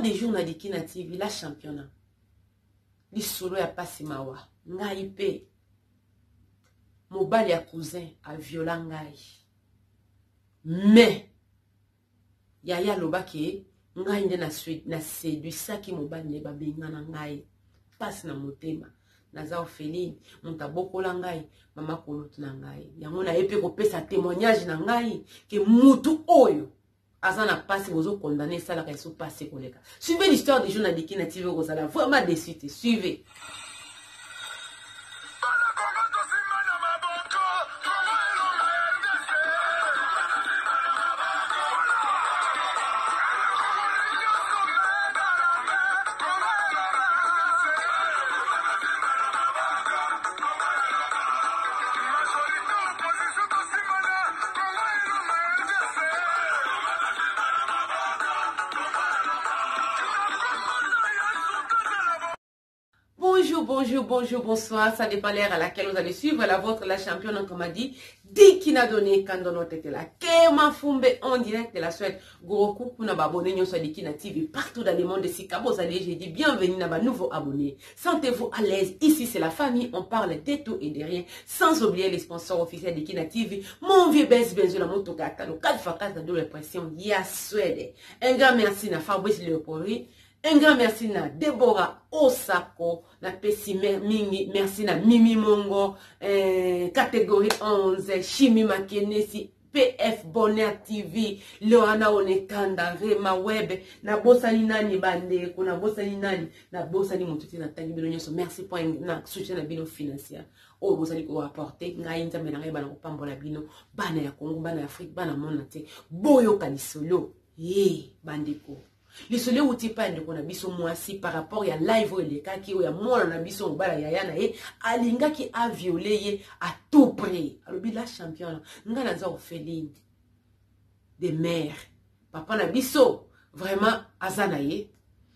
L'histoire des jours na Kina TV, la championnat. L'histoire ya pasi mawa. Ngai pe. Mobali ya cousin a viola ngai. Mais. Yaya loba ke. Ngai nde na séduit saki mobali ne ba benga na ngai. Pasi na motema. Naza orpheline. Monta bokola ngai. Mama kolotu na ngai. Yango na epe kopesa témoignage na ngai. Ke mutu oyo. Azana passe vous condamné ça la raison passé collègue. Suivez l'histoire des journalistes qui native vous allez vraiment déçu. Suivez. Bonjour, bonsoir, ça dépend l'heure à laquelle vous allez suivre la vôtre, la championne, comme a dit, dit qui n'a donné quand on était là. Kema Fumbe en direct de la Suède. Gros coup pour nous abonner, nous sommes Kina TV partout dans le monde de Sikabo. J'ai dit bienvenue à ma nouveau abonné. Sentez-vous à l'aise. Ici, c'est la famille. On parle de tout et de rien. Sans oublier les sponsors officiels de Kina TV. Mon vieux Benz la moto kata. Le 4x4 de double pression. Ya Suède. Un grand merci à Fabrice Leopoldi. Un grand merci na Deborah Osako, na Pessi Mingi, merci na Mimi Mongo, catégorie 11, Chimi Makenesi, PF Bonheur TV, Loana Onekanda, Rema Web, na Bosani Nani Bande, na Bosani Nani, na Bosani Motuti na Tangi Bilonyoso, merci pour un soutien na bino financier. Oh, Bosani ko apporter, nga inza menare bana kopambola bino, bana ya Congo, bana ya Afrique, bana monate, boyo kanisolo, bandeko. Les soleils où tu parles de Konabiso Moasi par rapport à live ou les cas qui ont moi na biso bala yayana et alinga qui a violé à tout prix. Alors la championne nga na za orpheline des mères. Papa na biso vraiment azanaye.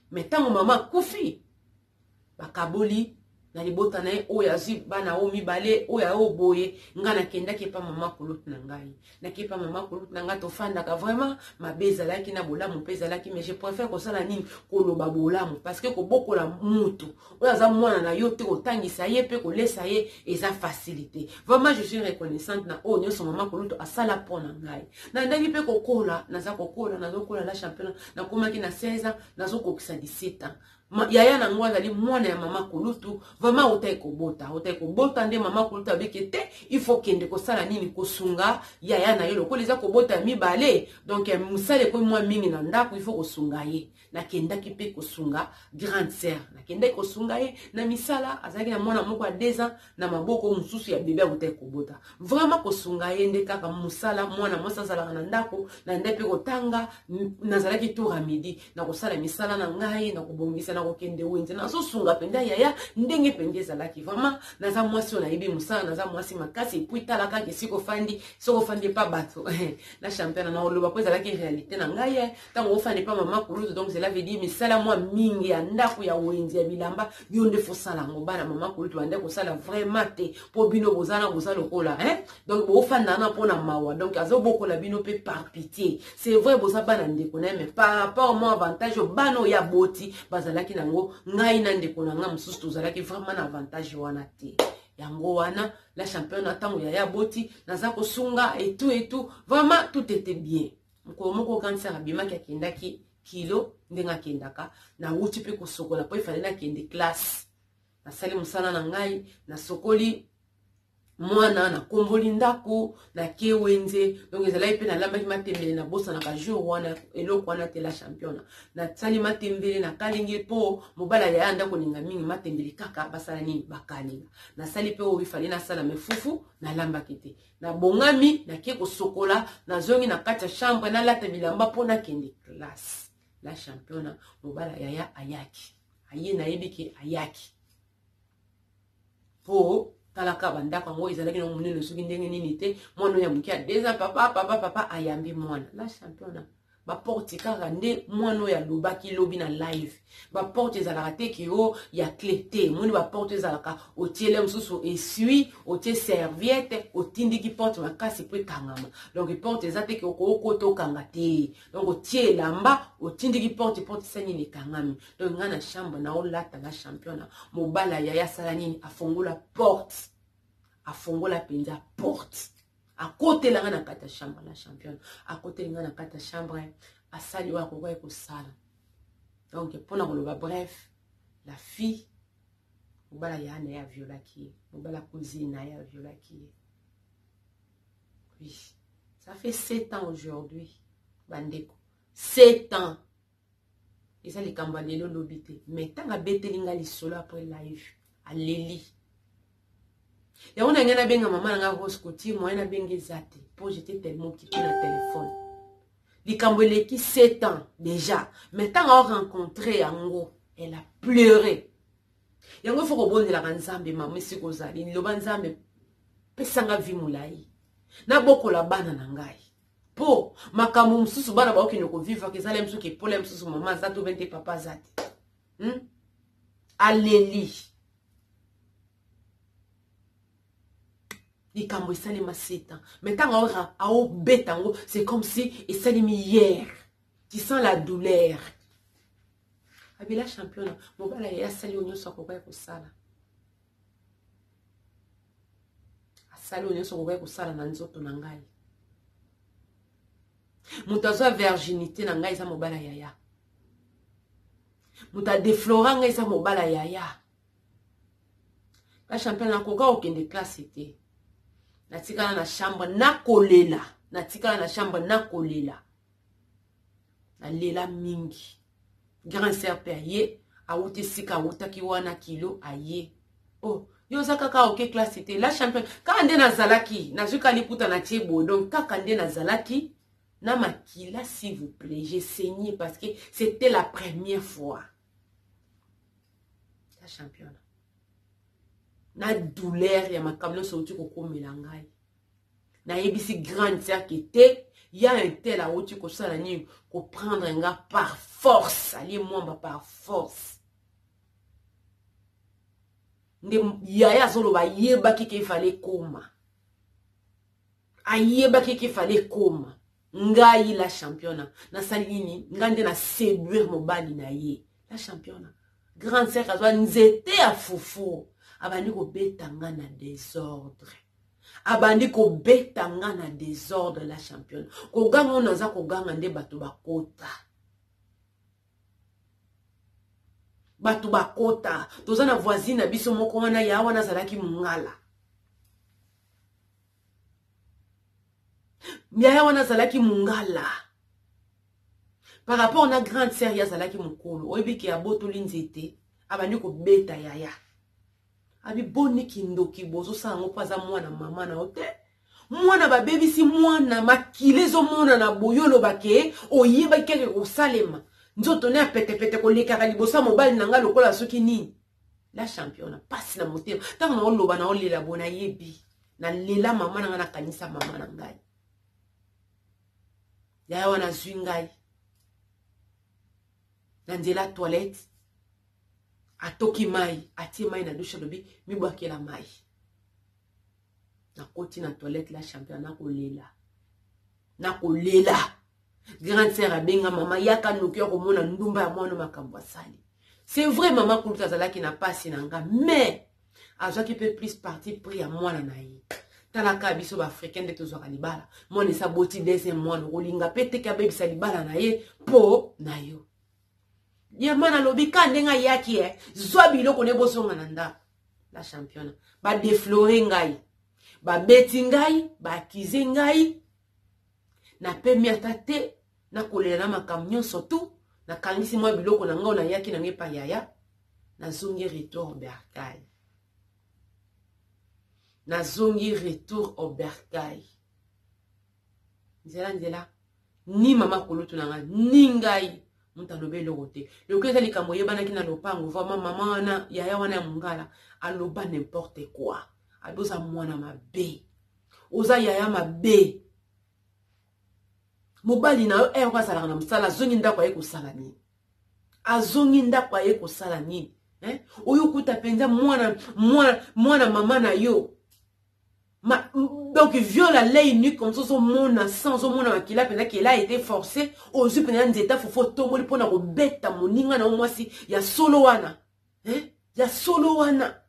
Mais tant maman Koufi bakaboli na libota na ye oya zi bana o mibale oya o boye nga na kenda ke pa mama kolutu na ngai na ke pa mama kolutu na nga to fanda ka vraiment mabeza laki na bolamu peza laki mais je préfère ko sala nini koloba bolamu parce que ko bokola mutu oya za mwana na yo te otangisa ye pe ko lesa ye eza facilité vraiment je suis reconnaissante na o nyoso mama kolutu asala pona ngai na ndaki pe ko kola na za ko kola na zo kola la championnat na komaki na 16 ans na zo kokisa 17 ans yaya na ngwa zali mwana ya mama kolutu vraiment otai kobota nde mama kolutu abeke te il faut kende ko sala nini kosunga yaya na yo lokola eza kobota mibale donc musale ko mwa mingi na ndako il faut kosunga ye na kenda ki pe kosunga grande sœur na kenda kosunga ye na misala azaki na mwana moko ya 2 ans na maboko mususu ya bébé otai kobota vraiment kosunga ye nde kaka musala mwana mwasa sala na ndako na nde pe kotanga nazalaki tour à midi na kosala misala na ngai na kobongisa na kokende wenze na so sunga penda yaya ndenge pendeza laki vraiment naza mwasi na ibi musala naza mwasi makasi puita la kaki siko fandi pa bato la championne na oloba ko ezalaki réalité na ngai tango ofandi pa mama kulutu donc cela veut dire misala mwa mingi ya ndako ya wenze ya bilamba yonde fo sala ngobana mama kulutu ande ko sala vraiment te po bino bozana lokola donc bo ofanda na pona mawa donc azo bokola bino pe par pitié c'est vrai boza bana ndeko na mais par rapport moi avantage bano ya boti bazalaki nango ngai na ndeko na nga mususu tozalaki vraiment na avantage wana te yango wana la championne atango ya boti naza kosunga et tout vraiment tout était bien moko cancer abimaki akendaki kilo ndenga kendaka na wuti pe kosokola po ifale na kende classe na sali musana na ngai na sokoli mwana na komboli ndako na kewenze donc ezalaki pe na lambaki matembele na bosa na ka jour wana eloko wana te la championne na tsali matembele na kalingi po mobala ya ndako ninga mingi matembele kaka basala nini bakalinga na sali pe o bifali na sala mefufu na lambaki te na bongami na ke ko sokola na zongi na kati ya chambre na lata bilamba pona kende classe la championne mobala ya ayaki aye na yebiki ayaki po talaka bandako ngo ezalaki na munene soki ndenge nini te mwana ya mukia 2 ans papa ayambi mwana la championne ba porte kaka nde mwano ya lobaki lobi na live ba porte ezalaka te ki o ya clé te moni ba porte ezalaka otiele mosusu esui otie serviette otindiki porte makasi po ekangama donc porte eza te ki okokota okanga te donc otie elamba otindiki porte sanini ekangami donc nga na chambre na olata la championnat mobala yaya asala nini afongola porte afongola penza porte à côté la na kata chambre la championne à côté la na kata chambre à sali wa ko ko sala donc pour na koloba bref la fille mobala ya na ya viola qui mobala cousine na ya viola qui oui ça fait 7 ans aujourd'hui bandeko 7 ans et ça les kambalelo lobité mais tanga betelinga li solo après live à Leli. Ya on a ngana benga maman nga Rose Koti moi na benga zate pour j'étais tellement occupée na téléphone. Likambole qui 7 ans déjà mais tant on rencontré yango elle a pleuré. Yango faut ko la nzambe maman siko zali lo banzambe pesanga vi mulai. Na boko la bana na ngai. Po makamu msusu bana ba okino ko vivre ke zale msusu ke pole msusu maman zato bente papa zate. Aleli. Likambo esalema 7 ans. Mais tant au betango, c'est comme si il salimi hier. Tu sens la douleur. Abila champion, mon bala ya sali onyo soko kwa kusala. Asali onyo soko kwa kusala na nzoto na ngai. Mutazo virginité na ngai za mobala yaya. Muta deflora ngai za mobala yaya. La champion na koka okende classe était. Natikala na chambre na kolela. Natikala na chambre na kolela. Na lela mingi. Grand serpe aye. Aoute sika aouta kiwana kilo aye. Oh. Yoza kaka oke classe était. La champion. Kande na zalaki. Nazuka likuta na tiebo. Donc kakande na zalaki. Na makila s'il vous plaît. J'ai saigné parce que c'était la première fois. La championne. Na douleur ya makamno sauti koko melangai. Na ebisi grande sœur qui était, y a un tel à outi ko sala ni ko prendre un gars par force, ali mwamba par force. Nde yaya solo ba yeba ki fallait koma. Ayeba ki fallait koma. Ngai la championne. Na salini ngande na séduire mobali na ye. La championne. Grande sœur azwa nzete a fufu. Abandi ko betanga na désordre. Abandi ko betanga na désordre la championne. Ko ganga onaza ko ganga nde bato bakota. Bato bakota. Toza na voisine na biso moko wana ya wana zalaki mungala. Ya wana zalaki mungala. Par rapport na grande sœur ya zalaki mukolo. Oyebi ki aboto linzete. Abandi ko beta yaya. Abi boni kindoki bozo sango paza mwana mama na ote. Mwana ba baby si mwana makilezo mwana na boyolo bake oyeba keke ko salema. Nzoto ne pete ko lekaka libosa mobali nanga lokola soki nini. La championne passe na motema. Tango na oloba na olela bona yebi. Na lela mama nanga na kanisa mama na ngai. Ya wana zwingai. Na ndela toilette. Atoki mai, atie mai na douche lobi, mi boaki la mai. Na koti na toilette la champion na kolela. Na kolela. Grande sœur abenga mama yaka nokyo ko mona ndumba ya mwana makambo sali. C'est vrai maman kuluta zalaki na pasi na nga, mais azwa ki peut plus partir pri ya mwana na ye. Talaka biso ba africain de tozwa libala. Mona sa boti deuxième mwana kolinga pete ka bebisa libala na ye po na yo. Yemana lobi kandenga yaki zwa biloko ne bosonga na nda la championne ba deflore ngai ba beti ngai ba akize ngai na pemi atate na kolela na makambo nyonso tu na kangisi mwa biloko na ngao na yaki na ngepa yaya na zongi retour au bercail na zongi retour au bercail nzela ni mama kolutu na nga ni ngai Muta lobe logote. Le que zali kambo yeba na kina lopango vraiment maman wana yaya wana mungala aloba n'importe quoi. Adoza mwana mabe. Oza yaya mabe. mobali na yo kwa sala na msala zongi ndako aye kosala nini azongi ndako aye kosala nini oyo kuta penza mwana mama na yo donc viole à l'œil nu comme ça mon sans au monde makila penza qu'il a été forcé aux yeux penza nzeta fofo tomoli pona ko beta moninga na mwasi ya solo wana ya solo wana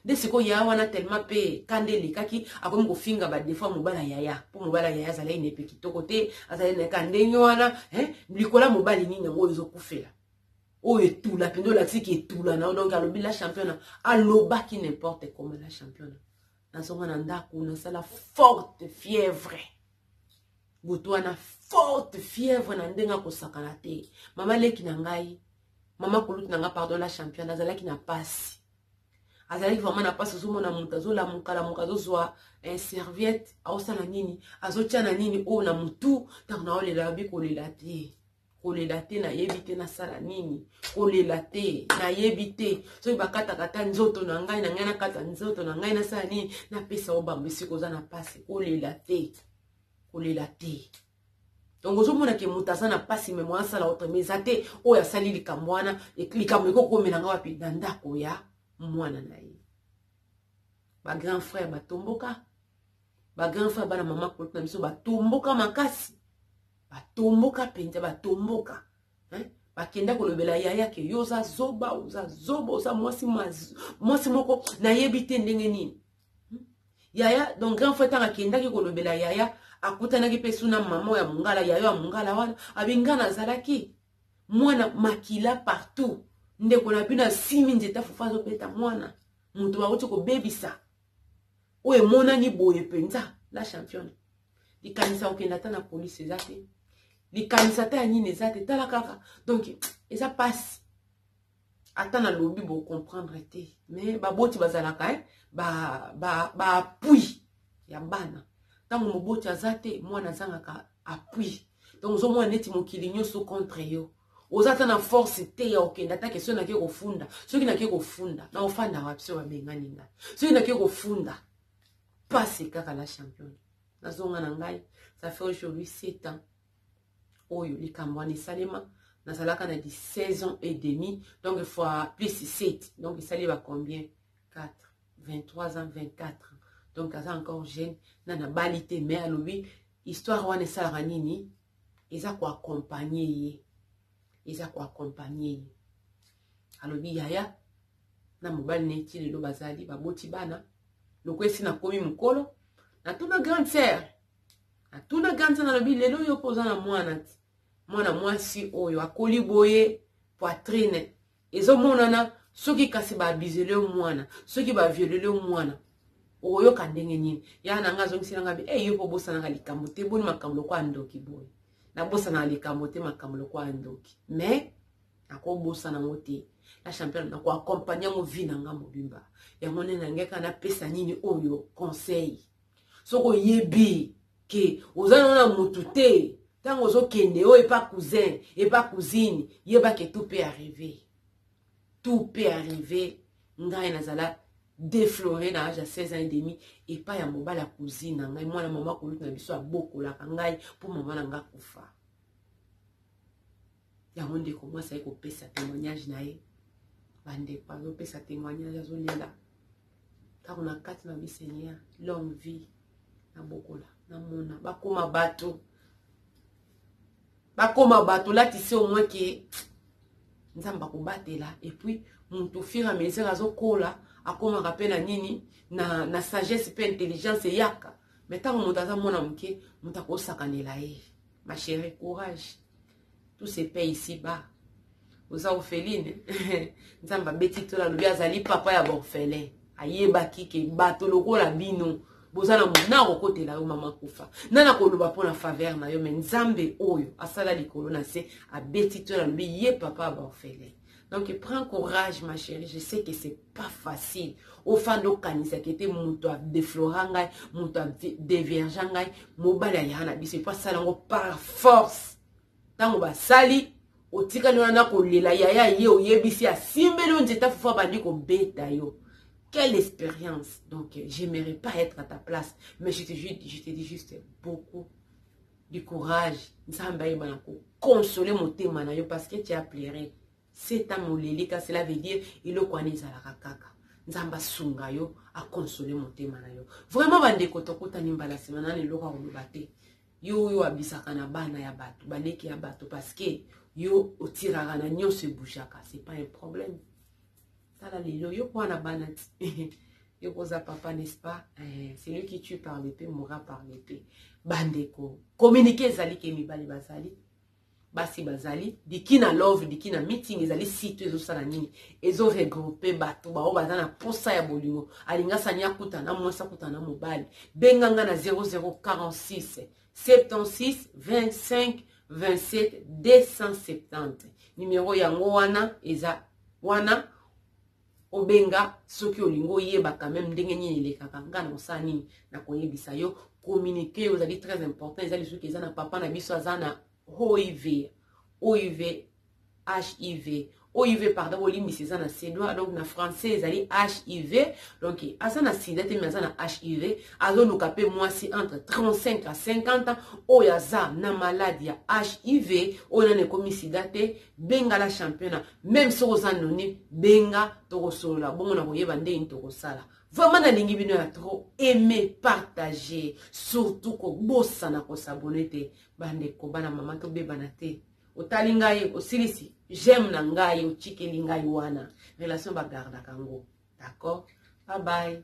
de siko ya wana tellement pe kandeli kaki akomi ko finga ba des fois mobala yaya pour mobala yaya zala ine pe kitoko te azala ne kandenyo wana likola mobali nini ngo ezokufela oyo etula pendo la tiki etula na donc alobi la championne aloba qui n'importe comment la championne na songa na ndako na sala forte fièvre butwana forte fièvre na ndenga ko sakana te mama leki na ngai mama koluti na nga pardon la championne azala ki na passe azalaki vraiment na passe ozomona moto azolamuka moto azozwa serviette aosala nini azotia na nini oyo na mutu ntango na olela abi kolela te nayebi te nasala nini kolela te nayebi te soki bakatakata nzoto na ngai nakata nzoto na ngai nasala nini napesa obamba esika oza na passe kolela te donc ozomona ke moto aza na passe me mwa asala otre mais eza te oyo asali likambo wana likambo ekokomela nga wapi na ndako ya mwana na ye ba grand frère batomboka bana mama kolutu na biso batomboka makasi batomboka penza batomboka bakenda kolobela yaya ke yo oza zoba oza mwasi moko nayebi te ndenge nini yaya donc grand frère tanga kendaki kolobela yaya akutanaki pe suna mama ya mungala yaya ya mungala wana abingana azalaki mwana makila partout ndeko na bina simi nzeta fufa azopeta mwana mutu bauti kobebisa oyo emonani boye penza la championne likanisa okenda ata na polisi eza te likanisa ta ya nini eza te tala kaka donc eza pasi ata na lobi bocomprendre te mais baboti bazalaka baapui ya bana ntango moboti aza te mwana azangaka apui donc ozomona neti mokili nyonso contre yo ozata na force te ya okenda ta question na ke kofunda soki na ke kofunda na ofanda wapi so babengani ngai soki na ke kofunda passe kaka la championne nazonga na ngai ça fait aujourd'hui 7 ans oyo likambo wana esalema nazalaka na 16 ans et demi donc fois plus 7 donc esali ba combien 4 23 ans 24 ans donc aza encore jeune na bali te mais alobi histoire wana esalaka nini eza koaccompagner ye eza koaccompagner ye alobi yaya na mobali neti lelo bazali baboti bana loko esi nakomi mokolo natuna grande sœur nalobi lelo yo poza na mwana mwasi oyo akoli boye poitrine ezomonana soki kasi baabizele mwana soki baviolele mwana oyoka ndenge nini ya nanga azongisila nga yo po bosanaka likambo te boni makambo loko andoki boye nabosanaka likambo te makambo loko andoki mais nakobosana ngo te la championne nakoaccompagne yango vi na nga mobimba yango nde nangeka napesa nini oyo conseil soki oyebi ke oza nana motu te ntango ozokende oyo epa cousin epa cousine yebake tout peut arriver ngai nazala défloré na âge ya 16 ans et demi epa ya mobala cousine na ngai mwana mama kolutu na biso abokolaka ngai mpo mama na nga kufa yango ndeko mwasi aye kopesa témoignage na ye bandeko azopesa témoignage azolela ntango na kati na bisenia longue vie na bokola na mona bakoma bato latisi au moins ke nzamba kobatela et puis mutu fur et à mesure azokola akomaka pe na nini na sagesse pe intelligence yaka mais ntango moto aza mwana moke moto akosakanela ye ma chérie courage tout se paye ici bas oza orpheline nzamba beti to la lobi azali papa ya orphelin ayebaki ke bato lokola bino bozana mona okotela yo mama kufa nana koloba pona faveur na yo mais nzambe oyo asala likolo na se abeti to la lobi ye papa ba orphelin. Donc prends courage ma chérie, je sais que c'est pas facile au fando kanisa qui était muto a déflorangai muto a déviergeangai mobala yana biso pas ça par force tango ba sali otika lona ko lela yaya ye oyebisi asimbelo nzeta fufa bandi ko beta yo. Quelle expérience. Donc j'aimerais pas être à ta place mais je te dis juste beaucoup du courage. Nzamba yebana ko consoler motema na yo parce que tu as pleuré. C'est un molelika, cela veut dire il le connaît zalaka kaka. Nzamba sunga yo a consoler motema na yo. Vraiment bande kotokota nimbala semana ne loka olobate. Yo abisaka na bana ya bato, baleki ya bato parce que yo otiraka na nyonso ebushaka, c'est pas un problème. Tala lelo yo kwa na bana yo koza papa, n'est-ce pas? C'est lui qui tue par l'épée mourra par l'épée. Bandeko communiquer zali ke mibali bazali basi bazali dikina love dikina meeting ezali site ezo sala nini ezo regrouper bato ba bazana posa ya bolingo alinga sanya kutana mwasa kutana mobali benganga na 0046 76 25 27 270 numéro yango wana eza wana obenga soki olingo yeba quand même ndenge nini elekaka ngana osani na koyebisa yo communiquer aux avis très important les alis qui na papa na biso azana HIV HIV pardon olimbi c'est na cédois donc na français ezali HIV donc azana sida te mais azana HIV azoluka pe mwasi entre 35 à 50 ans oyaza na maladie ya HIV ona ne komi sida te benga la championnat même so ozanoni benga tokosolola bongo na koyeba ndenge tokosala. Vraiment, na lingi bino ya trop aimer, partager, surtout ko bossa na ko s'abonner bande ko bana mama to be banate. Otali ngai osilisi, j'aime na ngai o chikeli ngai wana. Relation ba garda kango. D'accord? Bye bye.